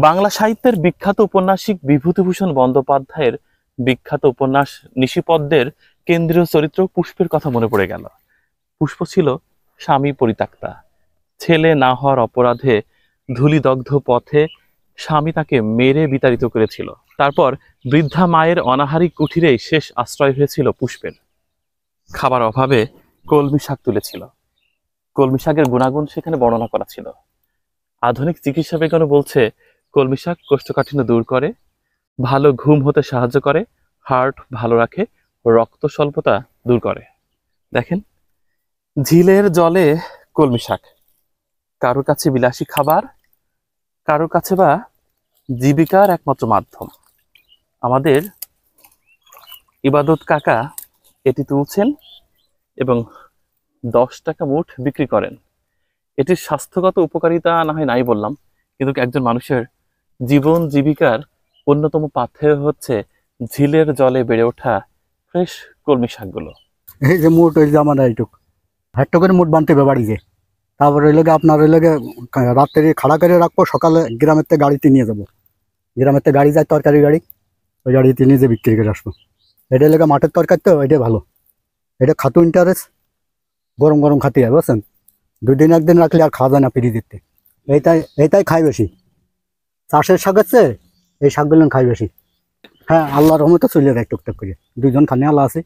বাংলা সাহিত্যের বিখ্যাত উপন্যাসিক বিভূতিভূষণ বন্দ্যোপাধ্যায়ের বিখ্যাত উপন্যাস নিশিপদ্মের কেন্দ্রীয় চরিত্র পুষ্পের কথা মনে পড়ে গেল। পুষ্প ছিল স্বামী পরিত্যক্তা। ছেলে না হওয়ার অপরাধে ধূলিদগ্ধ পথে স্বামী তাকে মেরে বিতাড়িত করেছিল। তারপর বৃদ্ধা মায়ের অনাহারী কুঠিরেই শেষ আশ্রয় হয়েছিল পুষ্পের। খাবার অভাবে কলমি শাক তুলেছিল। কলমি শাকের গুণাগুণ সেখানে বর্ণনা করা ছিল। আধুনিক চিকিৎসা বিজ্ঞান বলছে কলমি শাক কোষ্ঠকাঠিন্য দূর করে, ভালো ঘুম হতে সাহায্য করে, হার্ট ভালো রাখে, রক্ত স্বল্পতা দূর করে। দেখেন, ঝিলের জলে কলমি শাক, কারোর কাছে বিলাসী খাবার, কারোর কাছে বা জীবিকার একমাত্র মাধ্যম। আমাদের ইবাদত কাকা এটি তুলছেন এবং 10 টাকা মুঠ বিক্রি করেন। এটির স্বাস্থ্যগত উপকারিতা না হয় নাই বললাম, কিন্তু একজন মানুষের জীবন জীবিকার অন্যতম পাথেয় হচ্ছে ঝিলের জলে বেড়ে ওঠা ফ্রেশ কলমি শাকগুলো। এই যে মুঠ ওই যে আমার এইটুক একটা করে মুঠ বানতে হবে বাড়িতে। তারপর ওই লোকে আপনার ওই লোকে রাত্রে খাড়া করে রাখবো, সকালে গ্রামের থেকে গাড়িতে নিয়ে যাবো। গ্রামের থেকে গাড়ি যায়, তরকারি গাড়ি, ওই গাড়িতে নিয়ে যে বিক্রি করে আসবো। এটা লোকে মাঠের তরকারি, তো এটাই ভালো। এটা খাতু ইন্টারেস্ট, গরম গরম খাতে হয়, বুঝছেন। 2 দিন 1 দিন রাখলে আর খাওয়া যায় না পিড়ি দিতে। এইটাই খাই বেশি। চাষের শাক আছে, এই শাকগুলো খাই বেশি। হ্যাঁ, আল্লাহর রহমতে চলে যায় টুকটাক করে। 2 জন খানে আল্লাহ আছে।